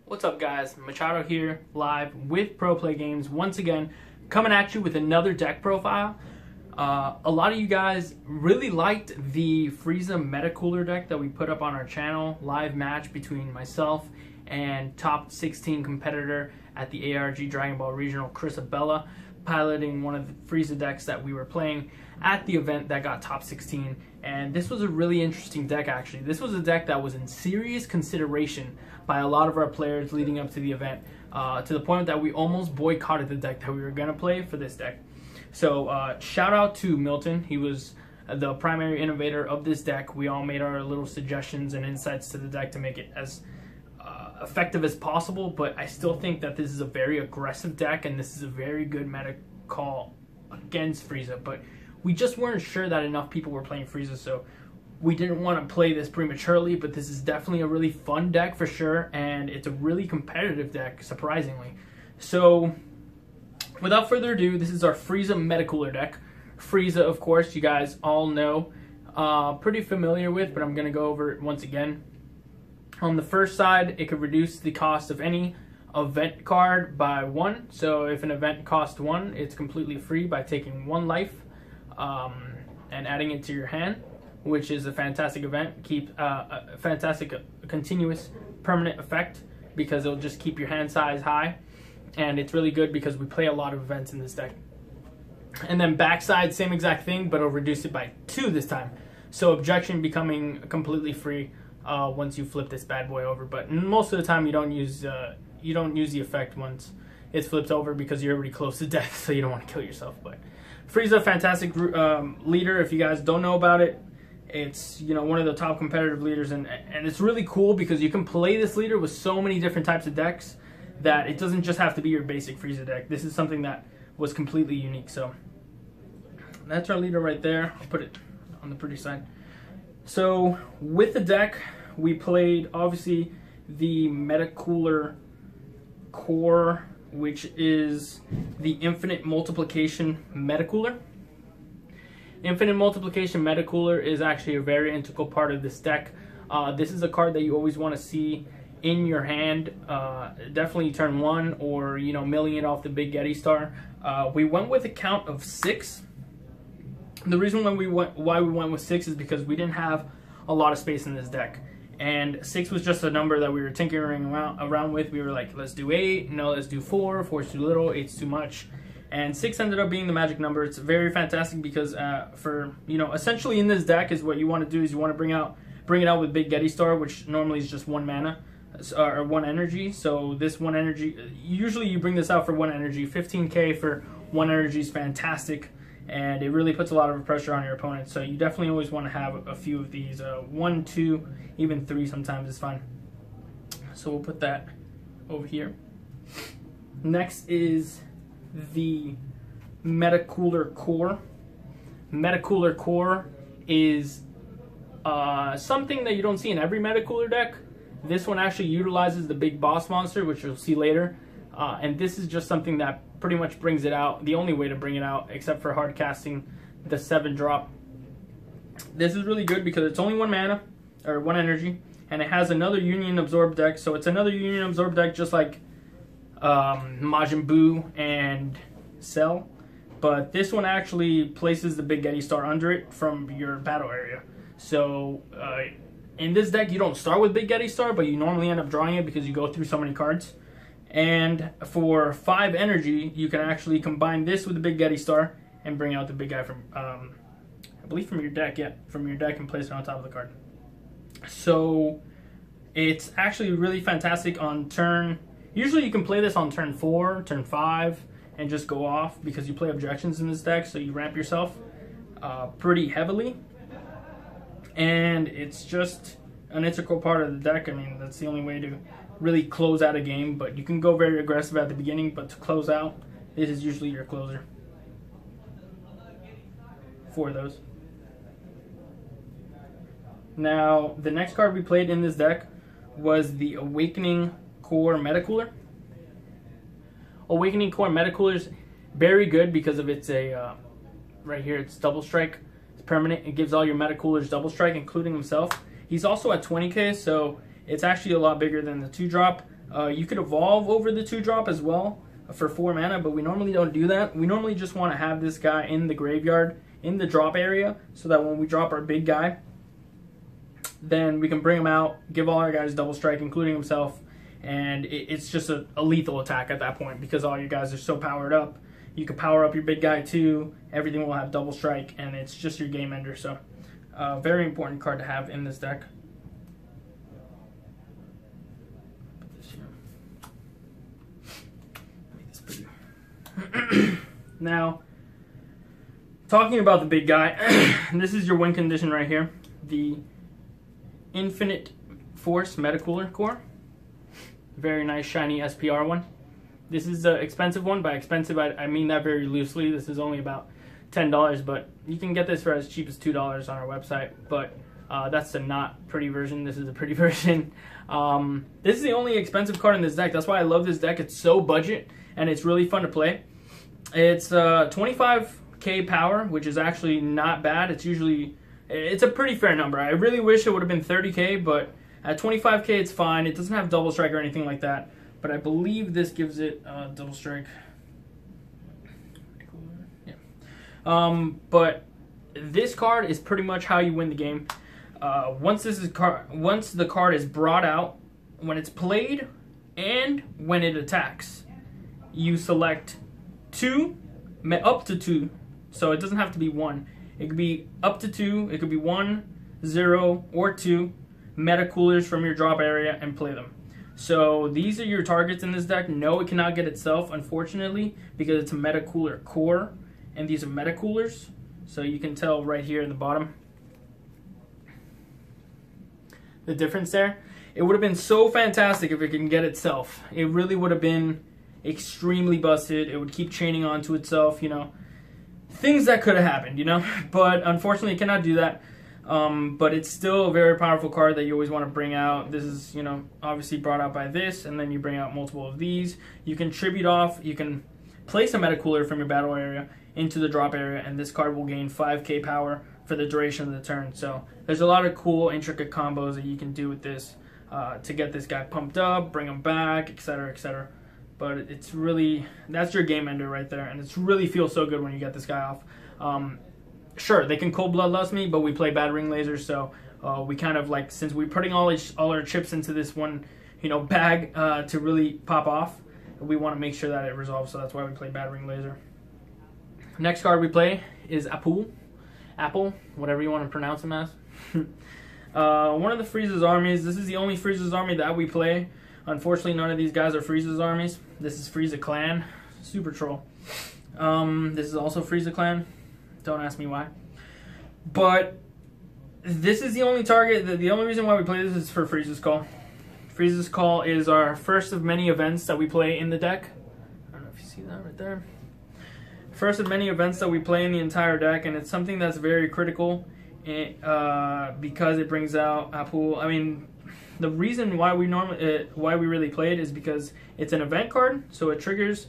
What's up, guys? Machado here, live with Pro Play Games, once again coming at you with another deck profile. A lot of you guys really liked the Frieza Meta Cooler deck that we put up on our channel, live match between myself and top 16 competitor at the ARG Dragon Ball Regional, Chris Abella, piloting one of the Frieza decks that we were playing at the event that got top 16. And this was a really interesting deck, actually. This was a deck that was in serious consideration by a lot of our players leading up to the event, to the point that we almost boycotted the deck that we were going to play for this deck. So shout out to Milton. He was the primary innovator of this deck. We all made our little suggestions and insights to the deck to make it as effective as possible, but I still think that this is a very aggressive deck and this is a very good meta call against Frieza, but we just weren't sure that enough people were playing Frieza, so we didn't want to play this prematurely. But this is definitely a really fun deck for sure, and it's a really competitive deck, surprisingly. So without further ado, this is our Frieza Meta Cooler deck. Frieza, of course, you guys all know, pretty familiar with, but I'm going to go over it once again. On the first side, it could reduce the cost of any event card by 1. So if an event costs 1, it's completely free by taking 1 life and adding it to your hand, which is a fantastic event. Keep a fantastic continuous permanent effect because it'll just keep your hand size high, and it's really good because we play a lot of events in this deck. And then backside, same exact thing, but it'll reduce it by 2 this time. So objection becoming completely free once you flip this bad boy over. But most of the time you don't use the effect once it flips over because you're already close to death, so you don't want to kill yourself. But Frieza, fantastic leader. If you guys don't know about it, it's one of the top competitive leaders, and it's really cool because you can play this leader with so many different types of decks that it doesn't just have to be your basic Frieza deck. This is something that was completely unique. So that's our leader right there. I'll put it on the pretty side. So with the deck, we played obviously the Meta Cooler core, which is the Infinite Multiplication Meta Cooler. Infinite Multiplication Meta Cooler is actually a very integral part of this deck. This is a card that you always want to see in your hand, definitely turn 1, or milling it off the big Getty Star. We went with a count of 6. The reason why we went with 6 is because we didn't have a lot of space in this deck, and 6 was just a number that we were tinkering around with. We were like, let's do 8, no, let's do 4. 4 is too little, 8's too much, and 6 ended up being the magic number. It's very fantastic because for essentially in this deck is what you want to do is you want to bring it out with big Getty Star, which normally is just 1 mana or 1 energy. So this 1 energy, usually you bring this out for 1 energy. 15k for 1 energy is fantastic, and it really puts a lot of pressure on your opponent. So you definitely always want to have a few of these. 1, 2, even 3 sometimes is fine. So we'll put that over here. Next is the Meta Cooler core. Meta Cooler core is something that you don't see in every Meta Cooler deck. This one actually utilizes the big boss monster, which you'll see later. And this is just something that pretty much brings it out, the only way to bring it out, except for hard casting the 7-drop. This is really good because it's only 1 mana, or 1 energy, and it has another Union Absorb deck. So it's another Union Absorb deck just like Majin Buu and Cell. But this one actually places the big Getty Star under it from your battle area. So in this deck, you don't start with big Getty Star, but you normally end up drawing it because you go through so many cards. And for 5 energy, you can actually combine this with the big Getty Star and bring out the big guy from, I believe from your deck, yeah, from your deck, and place it on top of the card. So it's actually really fantastic on turn. Usually you can play this on turn 4, turn 5, and just go off because you play objections in this deck, so you ramp yourself pretty heavily. And it's just an integral part of the deck. I mean, that's the only way to really close out a game, but you can go very aggressive at the beginning, but to close out, this is usually your closer for those. Now, the next card we played in this deck was the Awakening Core Meta Cooler. Awakening Core Meta Cooler is very good because of its right here, it's double strike. It's permanent. It gives all your Meta Coolers double strike, including himself. He's also at 20k, so it's actually a lot bigger than the 2-drop. You could evolve over the 2-drop as well for 4 mana, but we normally don't do that. We normally just want to have this guy in the graveyard, in the drop area, so that when we drop our big guy, then we can bring him out, give all our guys double strike, including himself, and it's just a lethal attack at that point because all you guys are so powered up. You can power up your big guy too, everything will have double strike, and it's just your game ender. So very important card to have in this deck. Put this here. Make this bigger. Now, talking about the big guy, this is your win condition right here. The Infinite Force Metacooler core. Very nice shiny SPR one. This is an expensive one. By expensive, I mean that very loosely. This is only about $10, but you can get this for as cheap as $2 on our website. But that's the not pretty version. This is a pretty version. This is the only expensive card in this deck. That's why I love this deck. It's so budget, and it's really fun to play. It's 25k power, which is actually not bad. It's a pretty fair number. I really wish it would have been 30k, but at 25k it's fine. It doesn't have double strike or anything like that, but I believe this gives it double strike. Yeah. But this card is pretty much how you win the game. Once the card is brought out, when it's played, and when it attacks, you select up to two. So it doesn't have to be 1. It could be up to 2. It could be 1, 0, or 2 Metacoolers from your drop area and play them. So these are your targets in this deck. No, it cannot get itself, unfortunately, because it's a Metacooler core, and these are Metacoolers. So you can tell right here in the bottom the difference there. It would have been so fantastic if it can get itself. It really would have been extremely busted. It would keep chaining onto itself, you know. Things that could have happened, you know, but unfortunately it cannot do that. But it's still a very powerful card that you always want to bring out. This is, you know, obviously brought out by this, and then you bring out multiple of these. You can tribute off, you can place a Metacooler from your battle area into the drop area, and this card will gain 5k power for the duration of the turn. So there's a lot of cool, intricate combos that you can do with this to get this guy pumped up, bring him back, etc., etc. But it's really, that's your game ender right there, and it's really feels so good when you get this guy off. Sure, they can cold bloodlust me, but we play Battering Laser, so we kind of like, since we're putting all our chips into this one, you know, bag to really pop off, we want to make sure that it resolves, so that's why we play Battering Laser. Next card we play is Apple, whatever you want to pronounce him as. One of the Frieza's armies. This is the only Frieza's army that we play. Unfortunately, none of these guys are Frieza's armies. This is Frieza Clan. Super troll. This is also Frieza Clan. Don't ask me why. But this is the only target. The only reason why we play this is for Frieza's Call. Frieza's Call is our first of many events that we play in the deck. I don't know if you see that right there. First of many events that we play in the entire deck, and it's something that's very critical because it brings out Apul. I mean, the reason why we really play it is because it's an event card, so it triggers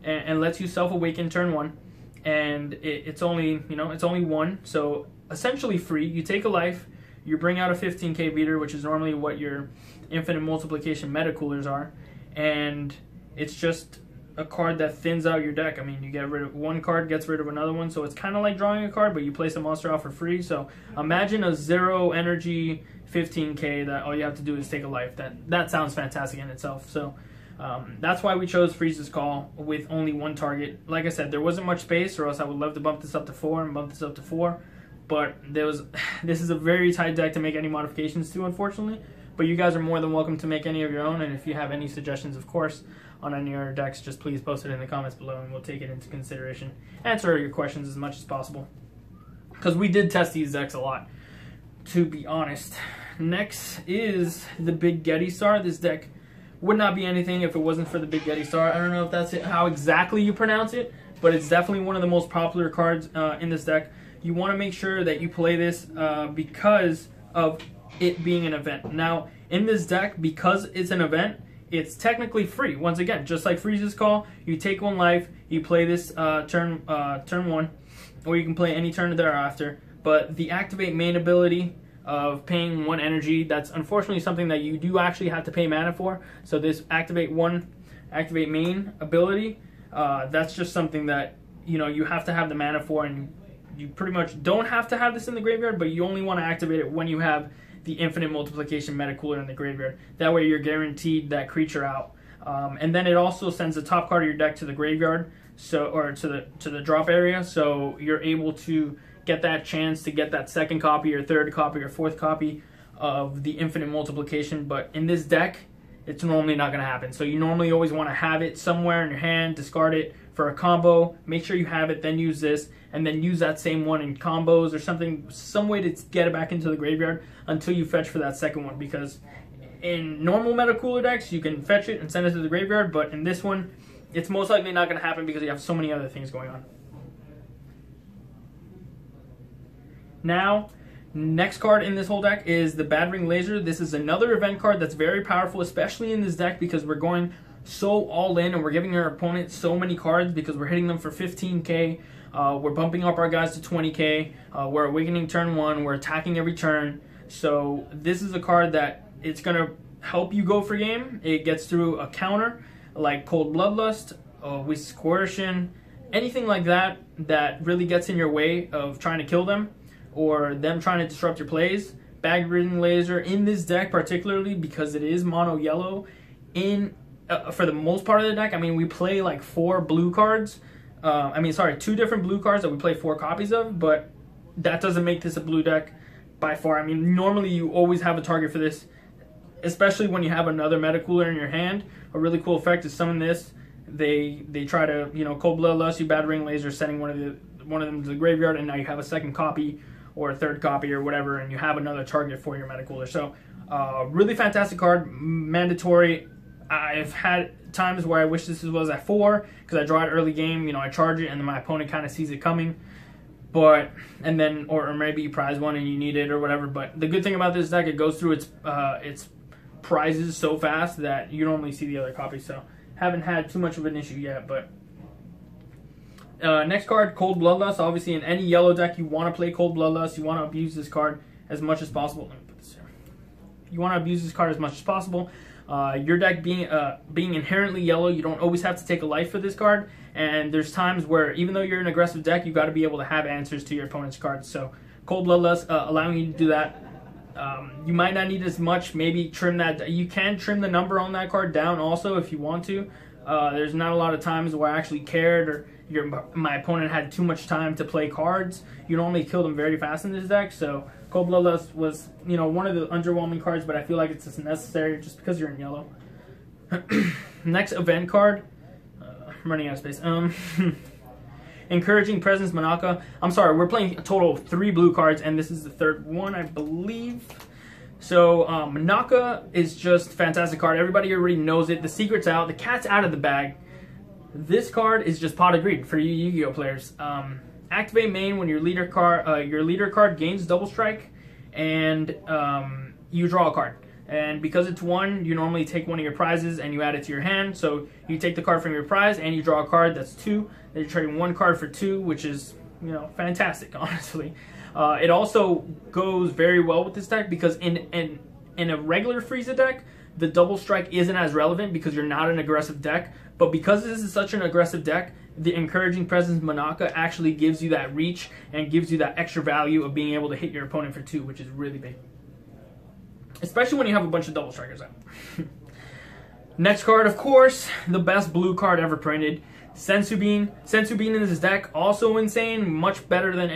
and lets you self-awaken turn 1, and it's only, you know, it's only 1, so essentially free. You take a life, you bring out a 15k beater, which is normally what your infinite multiplication Metacoolers are, and it's just a card that thins out your deck. I mean, you get rid of one card, gets rid of another one, so it's kind of like drawing a card, but you place a monster out for free. So imagine a 0 energy 15k that all you have to do is take a life. That sounds fantastic in itself. So that's why we chose Frieza's Call with only 1 target. Like I said, there wasn't much space, or else I would love to bump this up to 4 and bump this up to 4. But this is a very tight deck to make any modifications to, unfortunately. But you guys are more than welcome to make any of your own, and if you have any suggestions, of course, on any of your decks, just please post it in the comments below, and we'll take it into consideration. Answer your questions as much as possible, because we did test these decks a lot, to be honest. Next is the Big Getty Star. This deck would not be anything if it wasn't for the Big Getty Star. I don't know if that's how exactly you pronounce it, but it's definitely one of the most popular cards in this deck. You want to make sure that you play this because of it being an event. Now, in this deck, because it's an event, it's technically free. Once again, just like Frieza's Call, you take 1 life, you play this turn 1, or you can play any turn thereafter. But the activate main ability of paying 1 energy. That's unfortunately something that you do actually have to pay mana for. So this activate main ability, that's just something that, you know, you have to have the mana for, and you pretty much don't have to have this in the graveyard, but you only want to activate it when you have the infinite multiplication meta cooler in the graveyard. That way you're guaranteed that creature out. And then it also sends the top card of your deck to the graveyard, or to the drop area, so you're able to get that chance to get that second copy or third copy or fourth copy of the infinite multiplication. But in this deck, it's normally not going to happen. So you normally always want to have it somewhere in your hand, discard it for a combo, make sure you have it, then use this, and then use that same one in combos or something, some way to get it back into the graveyard until you fetch for that second one. Because in normal meta cooler decks, you can fetch it and send it to the graveyard, but in this one, it's most likely not going to happen because you have so many other things going on. Now, next card in this whole deck is the Battering Laser. This is another event card that's very powerful, especially in this deck because we're going so all in and we're giving our opponent so many cards because we're hitting them for 15k. We're bumping up our guys to 20k. We're awakening turn 1. We're attacking every turn. So this is a card that it's going to help you go for game. It gets through a counter like Cold Bloodlust, Wisp Coercion, anything like that that really gets in your way of trying to kill them or them trying to disrupt your plays. Battering Laser in this deck particularly because it is mono yellow for the most part of the deck. I mean, we play like 4 blue cards. 2 different blue cards that we play 4 copies of, but that doesn't make this a blue deck by far. I mean, normally you always have a target for this, especially when you have another meta cooler in your hand. A really cool effect is summon this. They try to, you know, Cold Bloodlust, you Battering Laser, sending one of them to the graveyard, and now you have a second copy or a third copy or whatever, and you have another target for your meta cooler. So, really fantastic card, mandatory. I've had times where I wish this was at 4 because I draw it early game. You know, I charge it and then my opponent kind of sees it coming, or maybe you prize one and you need it or whatever. But the good thing about this deck, it goes through its prizes so fast that you normally see the other copies. So haven't had too much of an issue yet. But next card, Cold Bloodlust. Obviously, in any yellow deck, you want to play Cold Bloodlust. You want to abuse this card as much as possible. Let me put this here. You want to abuse this card as much as possible. Your deck being inherently yellow, you don't always have to take a life for this card, and there's times where even though you're an aggressive deck, you got to be able to have answers to your opponent's cards. So Cold Bloodlust allowing you to do that. You might not need as much, maybe trim that. You can trim the number on that card down also if you want to. There's not a lot of times where I actually cared or my opponent had too much time to play cards. You normally kill them very fast in this deck, so Cold Bloodlust was, you know, one of the underwhelming cards, but I feel like it's just necessary just because you're in yellow. Next event card. I'm running out of space. Encouraging Presence Mecha. I'm sorry, we're playing a total of 3 blue cards, and this is the 3rd one, I believe. So, Mecha is just a fantastic card. Everybody already knows it. The secret's out. The cat's out of the bag. This card is just Pot of Greed for you Yu-Gi-Oh players. Activate main when your leader card gains double strike, and you draw a card. And because it's 1, you normally take one of your prizes and you add it to your hand. So you take the card from your prize and you draw a card that's 2. Then you're trading 1 card for 2, which is, you know, fantastic, honestly. It also goes very well with this deck because in a regular Frieza deck, the double strike isn't as relevant because you're not an aggressive deck. But because this is such an aggressive deck, the Encouraging Presence Mecha actually gives you that reach and gives you that extra value of being able to hit your opponent for 2, which is really big. Especially when you have a bunch of double strikers out. Next card, of course, the best blue card ever printed. Senzu Bean. Senzu Bean in this deck, also insane, much better than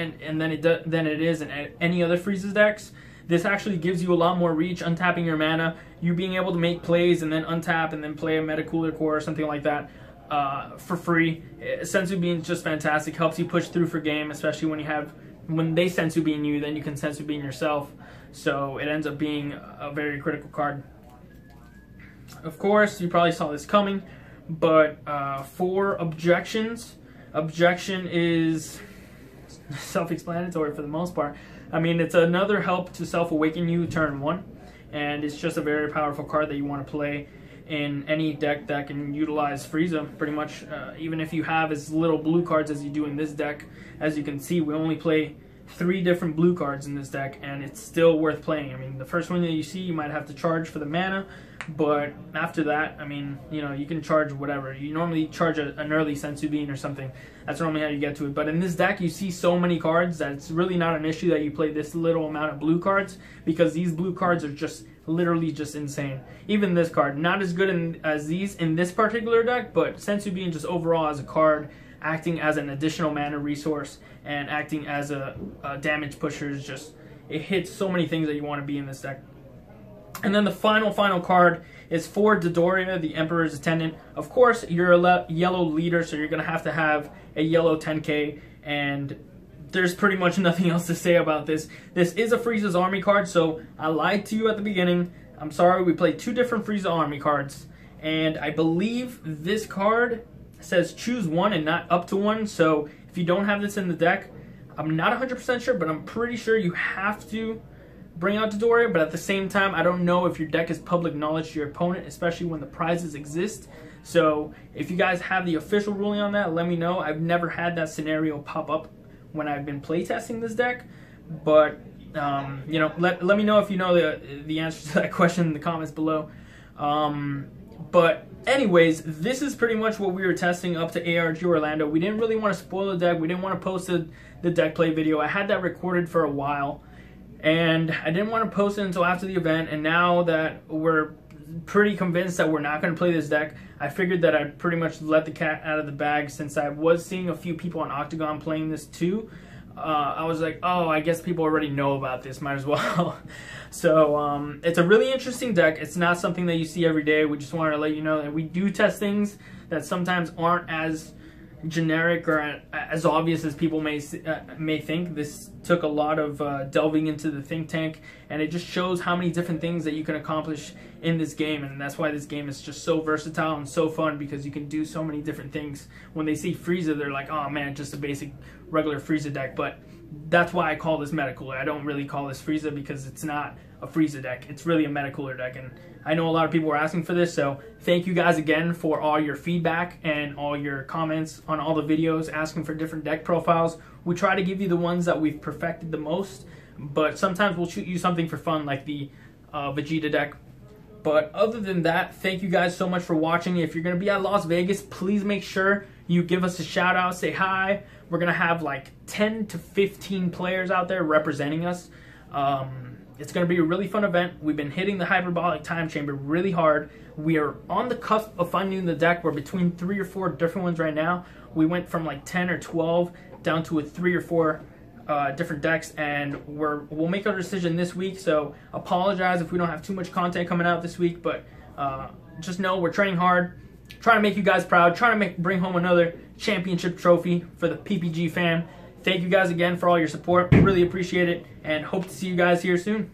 it is in any other Frieza decks. This actually gives you a lot more reach, untapping your mana, you being able to make plays and then untap and then play a Meta Cooler Core or something like that for free. Senzu Bean is just fantastic, helps you push through for game, especially when they Senzu Bean you, then you can Senzu Bean yourself. So it ends up being a very critical card. Of course, you probably saw this coming, but for objections, objection is self-explanatory for the most part. I mean, it's another help to self-awaken you turn 1, and it's just a very powerful card that you want to play in any deck that can utilize Frieza, pretty much. Even if you have as little blue cards as you do in this deck, as you can see, we only play 3 different blue cards in this deck, and it's still worth playing. I mean, the first one that you see, you might have to charge for the mana, but after that, I mean, you know, you can charge whatever. You normally charge an early Senzu Bean or something. That's normally how you get to it. But in this deck, you see so many cards that it's really not an issue that you play this little amount of blue cards, because these blue cards are just literally just insane. Even this card, not as good as these in this particular deck, but Senzu Bean just overall as a card, acting as an additional mana resource and acting as a damage pusher, is just, it hits so many things that you want to be in this deck. And then the final card is for Dodoria, the Emperor's Attendant. Of course, you're a yellow leader, so you're going to have a yellow 10k, and there's pretty much nothing else to say about this. This is a Frieza's Army card, so I lied to you at the beginning. I'm sorry, we played 2 different Frieza Army cards, and I believe this card says choose 1 and not up to 1, so if you don't have this in the deck, I'm not 100% sure, but I'm pretty sure you have to bring out Dodoria. But at the same time, I don't know if your deck is public knowledge to your opponent, especially when the prizes exist. So if you guys have the official ruling on that, let me know. I've never had that scenario pop up when I've been playtesting this deck, but you know, let me know if you know the answer to that question in the comments below. But anyways, this is pretty much what we were testing up to ARG Orlando. We didn't really want to spoil the deck. We didn't want to post the deck play video. I had that recorded for a while, and I didn't want to post it until after the event. And now that we're pretty convinced that we're not going to play this deck, I figured that I'd pretty much let the cat out of the bag, since I was seeing a few people on Octagon playing this too. I was like, oh, I guess people already know about this, might as well. So it's a really interesting deck. It's not something that you see every day. We just wanted to let you know that we do test things that sometimes aren't as generic or as obvious as people may think. This took a lot of delving into the think tank, and it just shows how many different things that you can accomplish in this game. And that's why this game is just so versatile and so fun, because you can do so many different things. When they see Frieza, they're like, oh man, just a basic regular Frieza deck. But that's why I call this Meta Cooler. I don't really call this Frieza, because it's not a Frieza deck. It's really a Meta Cooler deck, and I know a lot of people were asking for this, so thank you guys again for all your feedback and all your comments on all the videos asking for different deck profiles. We try to give you the ones that we've perfected the most, but sometimes we'll shoot you something for fun, like the Vegeta deck. But other than that, thank you guys so much for watching. If you're going to be at Las Vegas, please make sure you give us a shout out, say hi. We're going to have like 10 to 15 players out there representing us. It's going to be a really fun event. We've been hitting the Hyperbolic Time Chamber really hard. We are on the cusp of finding the deck. We're between 3 or 4 different ones right now. We went from like 10 or 12 down to 3 or 4 different decks, and we'll make our decision this week. So apologize if we don't have too much content coming out this week, but just know we're training hard, trying to make you guys proud, trying to bring home another championship trophy for the PPG fam. Thank you guys again for all your support. Really appreciate it, and hope to see you guys here soon.